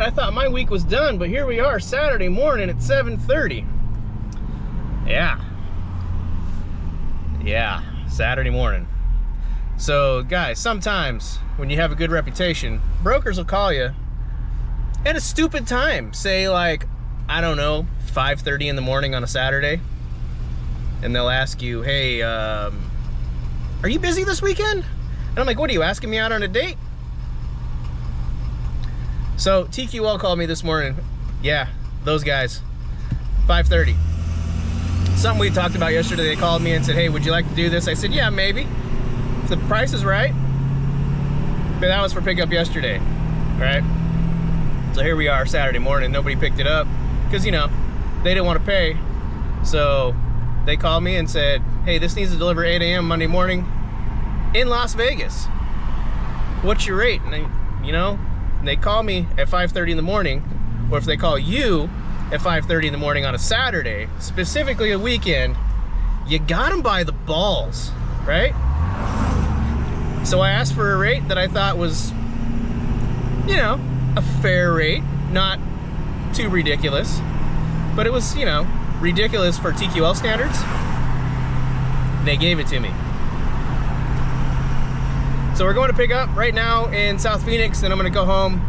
I thought my week was done, but here we are Saturday morning at 7:30. Yeah, Saturday morning. So guys, sometimes when you have a good reputation, brokers will call you at a stupid time. Say like, I don't know, 5:30 in the morning on a Saturday. And they'll ask you, hey, are you busy this weekend? And I'm like, what are you, asking me out on a date? So TQL called me this morning. Yeah, those guys, 5:30. Something we talked about yesterday. They called me and said, hey, would you like to do this? I said, yeah, maybe. If the price is right. But that was for pickup yesterday, right? So here we are Saturday morning. Nobody picked it up because, you know, they didn't want to pay. So they called me and said, hey, this needs to deliver 8 a.m. Monday morning in Las Vegas. What's your rate? And they call me at 5:30 in the morning, or if they call you at 5:30 in the morning on a Saturday, specifically a weekend, you got them by the balls, right? So I asked for a rate that I thought was, you know, a fair rate, not too ridiculous, but it was, you know, ridiculous for TQL standards. They gave it to me. So we're going to pick up right now in South Phoenix, and I'm gonna go home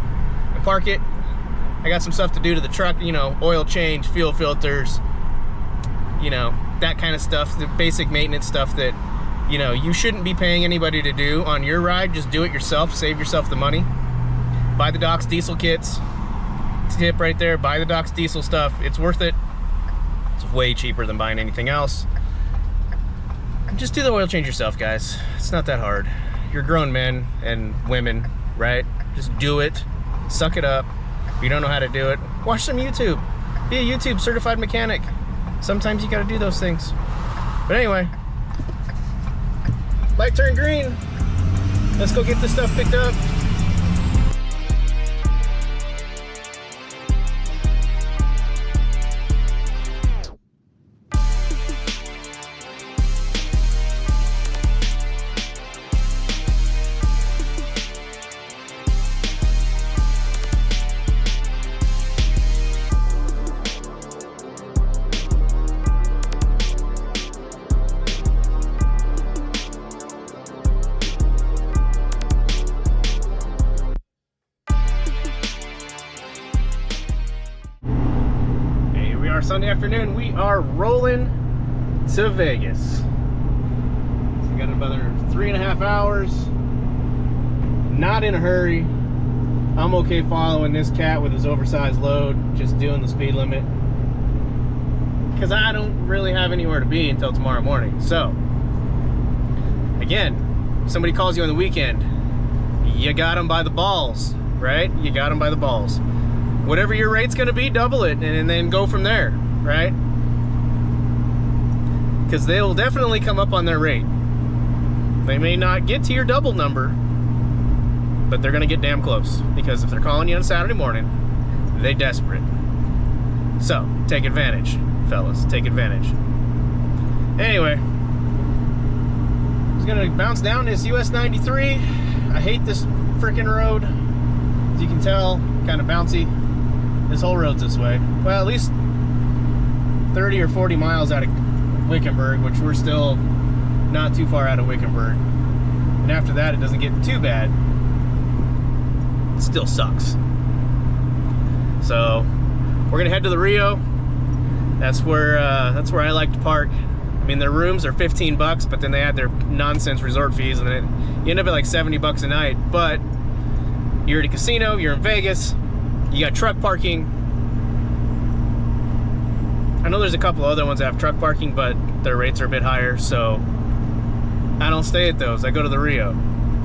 and park it. I got some stuff to do to the truck, you know, oil change, fuel filters, you know, that kind of stuff, the basic maintenance stuff that, you know, you shouldn't be paying anybody to do on your ride. Just do it yourself, save yourself the money. Buy the Doc's diesel kits. Tip right there, buy the Doc's diesel stuff. It's worth it. It's way cheaper than buying anything else. Just do the oil change yourself, guys. It's not that hard. You're grown men and women, right? Just do it. Suck it up. If you don't know how to do it, watch some YouTube. Be a YouTube certified mechanic. Sometimes you gotta do those things. But anyway, light turned green. Let's go get this stuff picked up. Sunday afternoon, we are rolling to Vegas. So we got another 3.5 hours. Not in a hurry. I'm okay following this cat with his oversized load, just doing the speed limit, because I don't really have anywhere to be until tomorrow morning. So again, if somebody calls you on the weekend, you got them by the balls, right? You got them by the balls. Whatever your rate's gonna be, double it and then go from there, right? Because they will definitely come up on their rate. They may not get to your double number, but they're gonna get damn close, because if they're calling you on Saturday morning, they desperate. So take advantage, fellas, take advantage. Anyway, I was gonna bounce down this US 93. I hate this freaking road. As you can tell, kind of bouncy. This whole road's this way. Well, at least 30 or 40 miles out of Wickenburg, which we're still not too far out of Wickenburg. And after that, it doesn't get too bad. It still sucks. So we're gonna head to the Rio. That's where I like to park. I mean, their rooms are 15 bucks, but then they add their nonsense resort fees, and then you end up at like 70 bucks a night. But you're at a casino, you're in Vegas. You got truck parking. I know there's a couple other ones that have truck parking, but their rates are a bit higher, so I don't stay at those. I go to the Rio.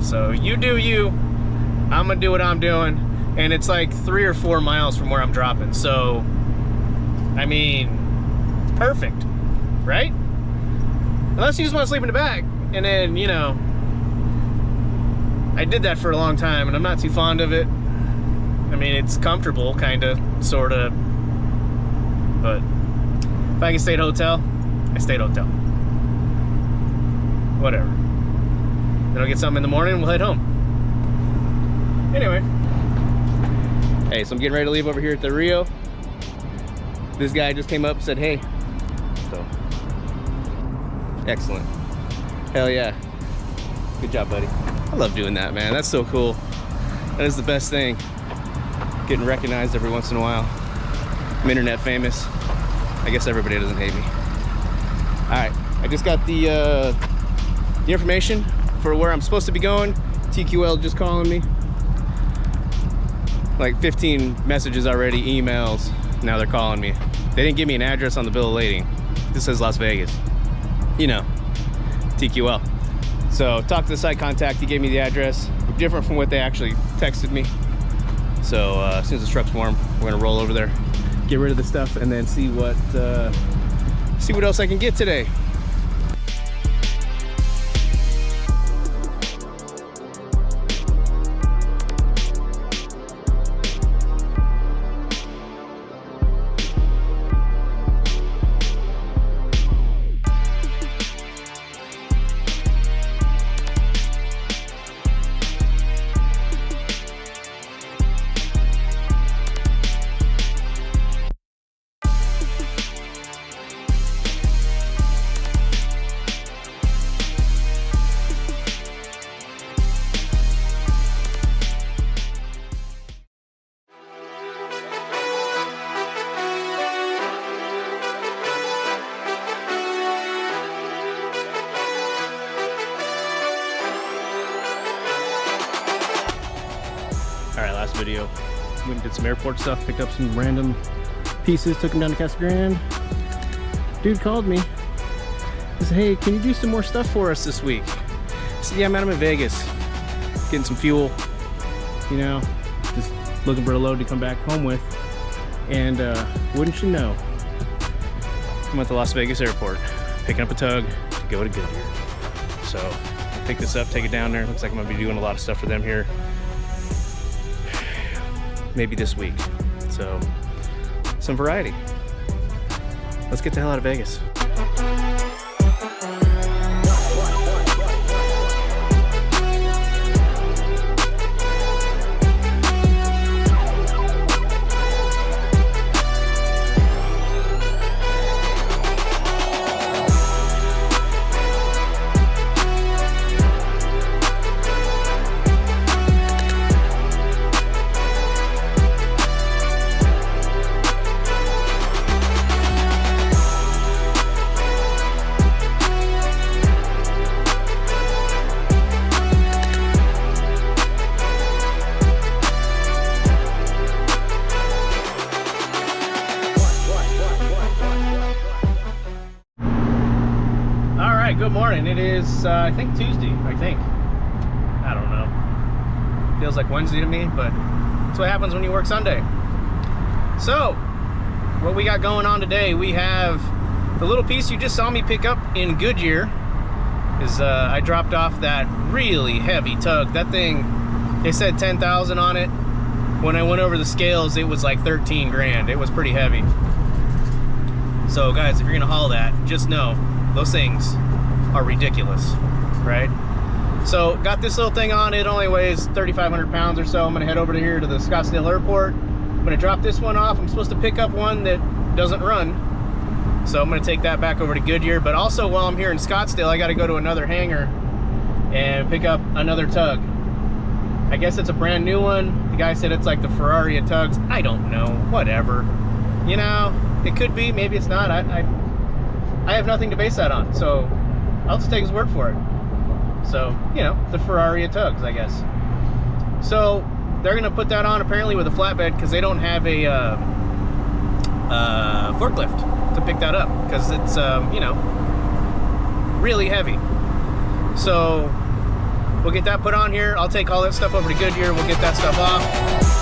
So you do you. I'm gonna do what I'm doing, and it's like 3 or 4 miles from where I'm dropping. So, I mean, it's perfect, right? Unless you just want to sleep in the back, and then, you know, I did that for a long time, and I'm not too fond of it. I mean, it's comfortable, kind of, sort of, but if I can stay at a hotel, I stay at a hotel. Whatever. Then I'll get something in the morning and we'll head home. Anyway. Hey, so I'm getting ready to leave over here at the Rio. This guy just came up and said, hey. So, excellent. Hell yeah. Good job, buddy. I love doing that, man. That's so cool. That is the best thing. Getting recognized every once in a while. I'm internet famous. I guess everybody doesn't hate me. All right, I just got the information for where I'm supposed to be going. TQL just calling me. Like 15 messages already, emails. Now they're calling me. They didn't give me an address on the bill of lading. This says Las Vegas. You know, TQL. So talked to the site contact, he gave me the address. Different from what they actually texted me. So as soon as the truck's warm, we're gonna roll over there, get rid of the stuff, and then see what else I can get today. Video. Went and did some airport stuff, picked up some random pieces, took them down to Casa Grande. Dude called me. He said, hey, can you do some more stuff for us this week? I said, yeah, man, I'm in Vegas. Getting some fuel, you know, just looking for a load to come back home with. And wouldn't you know, I'm at the Las Vegas airport, picking up a tug to go to Goodyear. So I'll pick this up, take it down there. Looks like I'm gonna be doing a lot of stuff for them here. Maybe this week. So, some variety. Let's get the hell out of Vegas. Good morning. It is, I think Tuesday, I don't know. Feels like Wednesday to me, but that's what happens when you work Sunday. So, what we got going on today, we have the little piece you just saw me pick up in Goodyear. Is I dropped off that really heavy tug. That thing, they said 10,000 on it. When I went over the scales, it was like 13 grand. It was pretty heavy. So guys, if you're gonna haul that, just know, those things are ridiculous, right? So got this little thing on, it only weighs 3,500 pounds or so. I'm gonna head over to here to the Scottsdale airport. I'm gonna drop this one off. I'm supposed to pick up one that doesn't run. So I'm gonna take that back over to Goodyear. But also while I'm here in Scottsdale, I gotta go to another hangar and pick up another tug. I guess it's a brand new one. The guy said it's like the Ferrari of tugs. I don't know, whatever. You know, it could be, maybe it's not. I have nothing to base that on. So I'll just take his word for it. So, you know, the Ferrari of tugs, I guess. So they're gonna put that on apparently with a flatbed because they don't have a forklift to pick that up because it's, you know, really heavy. So we'll get that put on here. I'll take all that stuff over to Goodyear. We'll get that stuff off.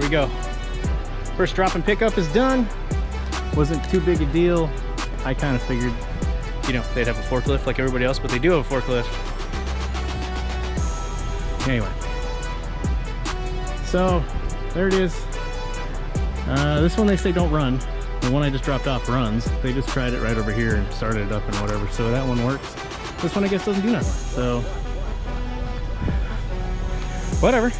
there we go. First drop and pickup is done. Wasn't too big a deal. I kind of figured, you know, they'd have a forklift like everybody else, but they do have a forklift. Anyway, so there it is. This one they say don't run. The one I just dropped off runs. They just tried it right over here and started it up and whatever, so that one works. This one I guess doesn't do nothing, so whatever.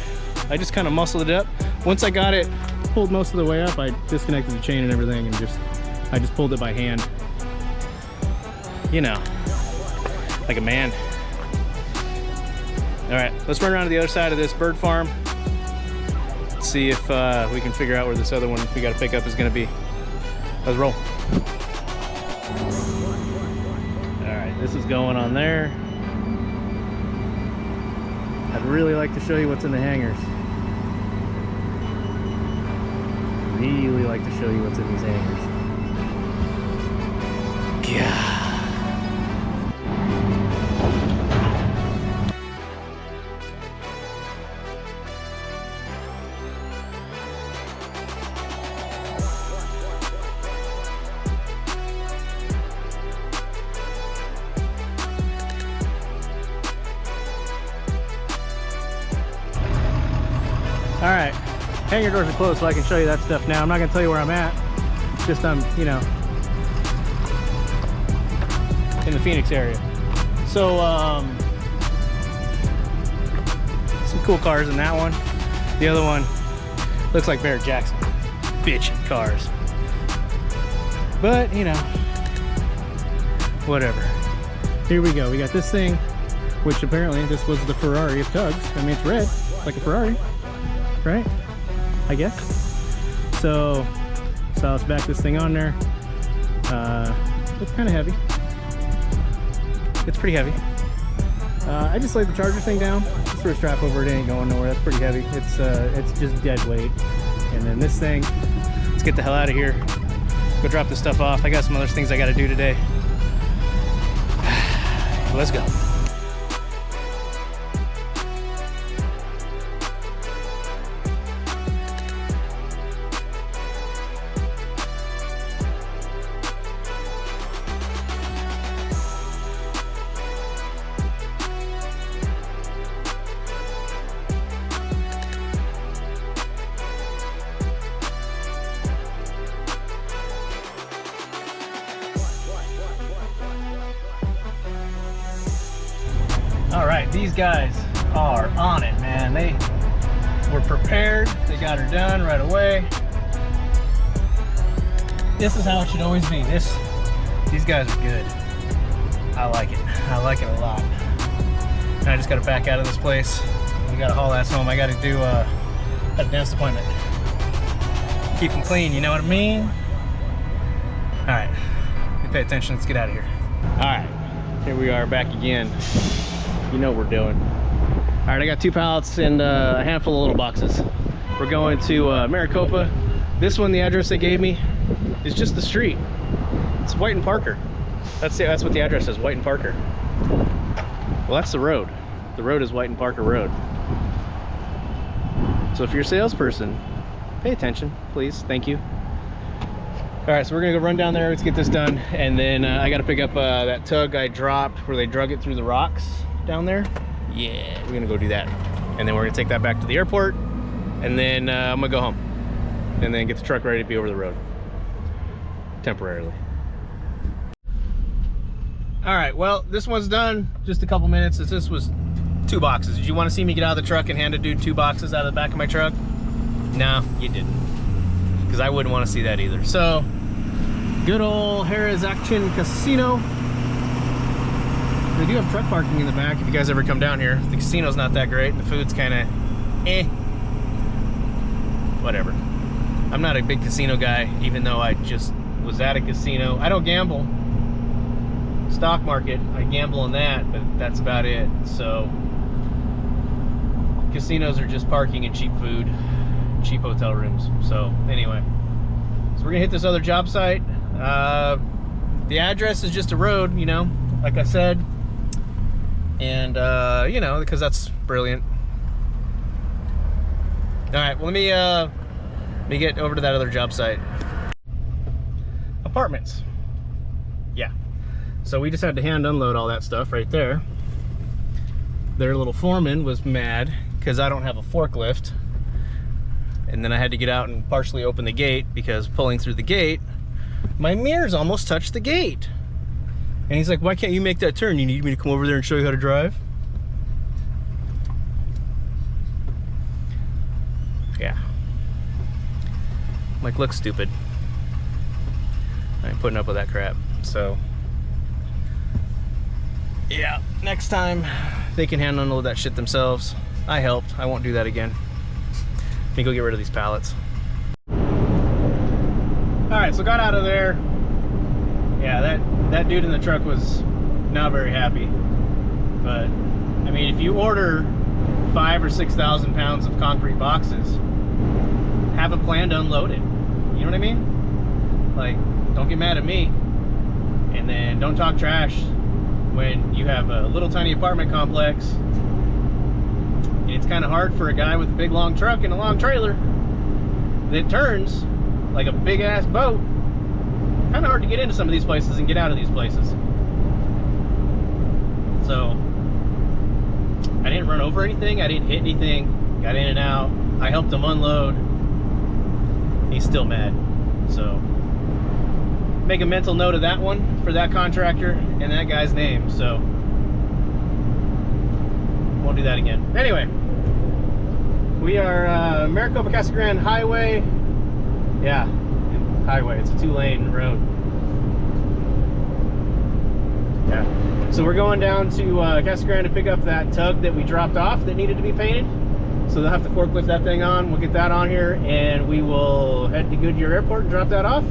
I just kind of muscled it up. Once I got it pulled most of the way up, I disconnected the chain and everything and I just pulled it by hand. You know, like a man. All right, let's run around to the other side of this bird farm. See if we can figure out where this other one we got to pick up is going to be. Let's roll. All right, this is going on there. I'd really like to show you what's in the hangars. Really like to show you what's in these hangars. Yeah. All right, hangar doors are closed, so I can show you that stuff now. I'm not gonna tell you where I'm at, just I'm, you know, in the Phoenix area. So, some cool cars in that one. The other one looks like Barrett Jackson. Bitchin' cars. But, you know, whatever. Here we go. We got this thing, which apparently this was the Ferrari of tugs. I mean, it's red, like a Ferrari. Right? I guess. So let's back this thing on there. It's kind of heavy. It's pretty heavy. I just laid the charger thing down. Just threw a strap over it. It ain't going nowhere. That's pretty heavy. It's just dead weight. And then this thing, let's get the hell out of here. Go drop this stuff off. I got some other things I got to do today. Let's go. All right, these guys are on it, man. They were prepared. They got her done right away. This is how it should always be. These guys are good. I like it. I like it a lot. And I just got to back out of this place. We got to haul ass home. I got to do a dentist appointment. Keep them clean, you know what I mean? All right, you pay attention. Let's get out of here. All right, here we are back again. You know what we're doing. All right, I got 2 pallets and a handful of little boxes. We're going to Maricopa. This one, the address they gave me, is just the street. It's White and Parker. That's what the address is, White and Parker. Well, that's the road. The road is White and Parker Road. So if you're a salesperson, pay attention, please. Thank you. All right, so we're gonna go run down there. Let's get this done, and then I got to pick up that tug I dropped where they drug it through the rocks down there. Yeah, we're gonna go do that, and then we're gonna take that back to the airport, and then I'm gonna go home, and then get the truck ready to be over the road temporarily. All right, well, this one's done. Just a couple minutes. This was 2 boxes. Did you want to see me get out of the truck and hand a dude 2 boxes out of the back of my truck? No, you didn't, because I wouldn't want to see that either. So, good old Harrah's Action Casino. They do have truck parking in the back if you guys ever come down here. The casino's not that great. The food's kind of whatever. I'm not a big casino guy, even though I just was at a casino. I don't gamble. Stock market, I gamble on that, but that's about it. So casinos are just parking and cheap food, cheap hotel rooms. So anyway, so we're gonna hit this other job site. The address is just a road, you know, like I said. And you know, because that's brilliant. All right, well, let me get over to that other job site. Apartments. Yeah. So we just had to hand unload all that stuff right there. Their little foreman was mad because I don't have a forklift. And then I had to get out and partially open the gate because pulling through the gate, my mirrors almost touched the gate. And he's like, why can't you make that turn? You need me to come over there and show you how to drive? Yeah. I'm like, look stupid. I ain't putting up with that crap. So, yeah, next time they can hand unload that shit themselves. I helped. I won't do that again. Let me go get rid of these pallets. Alright, so got out of there. Yeah, that dude in the truck was not very happy. But, I mean, if you order 5,000 or 6,000 pounds of concrete boxes, have a plan to unload it. You know what I mean? Like, don't get mad at me. And then don't talk trash when you have a little tiny apartment complex. And it's kind of hard for a guy with a big long truck and a long trailer that turns like a big ass boat. Kind of hard to get into some of these places and get out of these places. So I didn't run over anything, I didn't hit anything, got in and out. I helped him unload. He's still mad. So make a mental note of that one for that contractor and that guy's name. So won't do that again. Anyway, we are Maricopa Casa Grande Highway. Yeah, highway. It's a 2-lane road. Yeah. So we're going down to Casa Grande to pick up that tug that we dropped off that needed to be painted. So they'll have to forklift that thing on. We'll get that on here, and we will head to Goodyear Airport and drop that off.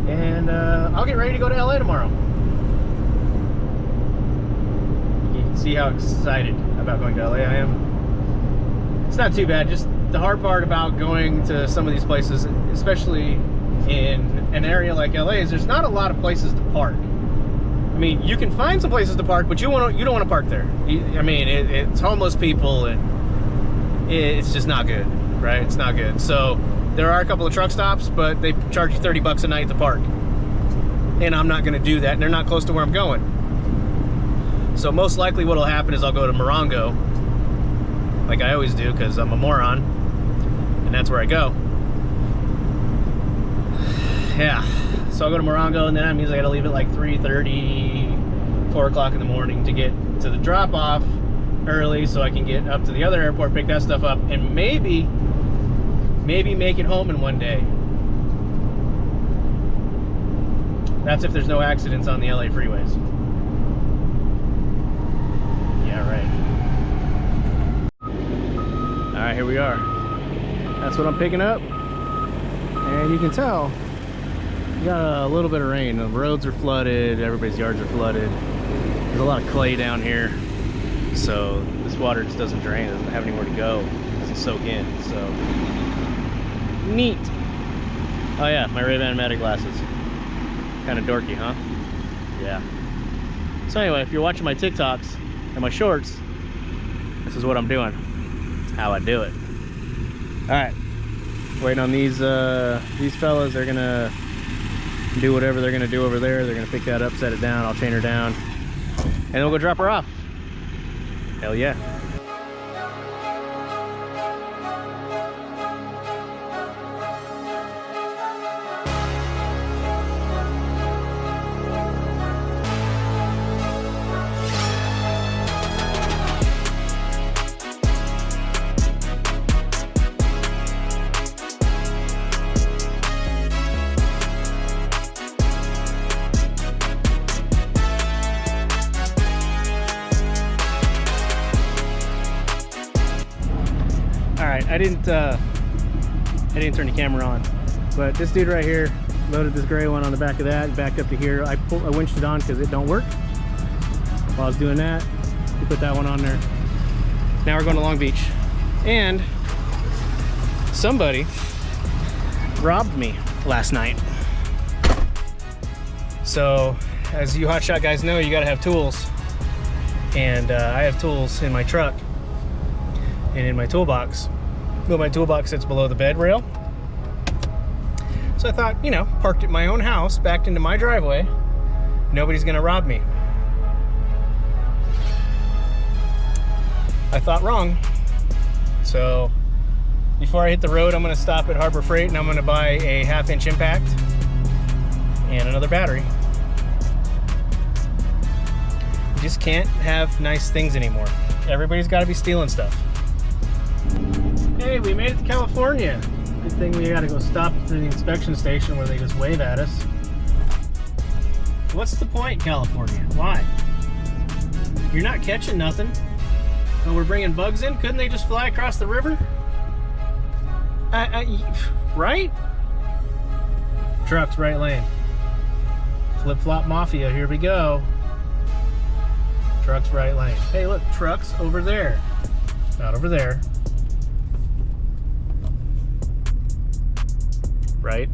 And I'll get ready to go to LA tomorrow. You can see how excited about going to LA I am. It's not too bad. Just the hard part about going to some of these places, especially in an area like LA, is there's not a lot of places to park. I mean, you can find some places to park, but you don't want to park there. I mean, it's homeless people, and it's just not good, right? It's not good. So there are a couple of truck stops, but they charge you 30 bucks a night to park. And I'm not going to do that, and they're not close to where I'm going. So most likely what will happen is I'll go to Morongo, like I always do, because I'm a moron, and that's where I go. Yeah, so I'll go to Morongo, and then that means I got to leave at like 3:30, 4 o'clock in the morning to get to the drop-off early so I can get up to the other airport, pick that stuff up, and maybe make it home in one day. That's if there's no accidents on the LA freeways. Yeah, right. Alright, here we are. That's what I'm picking up. And you can tell, we got a little bit of rain. The roads are flooded, everybody's yards are flooded. There's a lot of clay down here. So this water just doesn't drain, it doesn't have anywhere to go. It doesn't soak in, so. Neat. Oh yeah, my raybanmeta glasses. Kind of dorky, huh? Yeah. So anyway, if you're watching my TikToks and my shorts, this is what I'm doing. It's how I do it. All right, waiting on these fellas. They're gonna do whatever they're gonna do over there. They're gonna pick that up, set it down. I'll chain her down, and then we'll go drop her off. Hell yeah. I didn't turn the camera on, but this dude right here loaded this gray one on the back of that, backed up to here. I winched it on because it don't work. While I was doing that, we put that one on there. Now we're going to Long Beach, and somebody robbed me last night. So as you hotshot guys know, you gotta have tools, and I have tools in my truck and in my toolbox. But my toolbox sits below the bed rail, So I thought, you know, parked at my own house, backed into my driveway, nobody's gonna rob me. I thought wrong. So before I hit the road, I'm gonna stop at Harbor Freight and I'm gonna buy a 1/2-inch impact and another battery. You just can't have nice things anymore. Everybody's gotta be stealing stuff. Hey, we made it to California. Good thing we gotta go stop through the inspection station where they just wave at us. What's the point, California? Why? You're not catching nothing. Oh, we're bringing bugs in? Couldn't they just fly across the river? Right? Trucks, right lane. Flip-flop mafia, here we go. Trucks, right lane. Hey, look, trucks over there. Not over there. Right?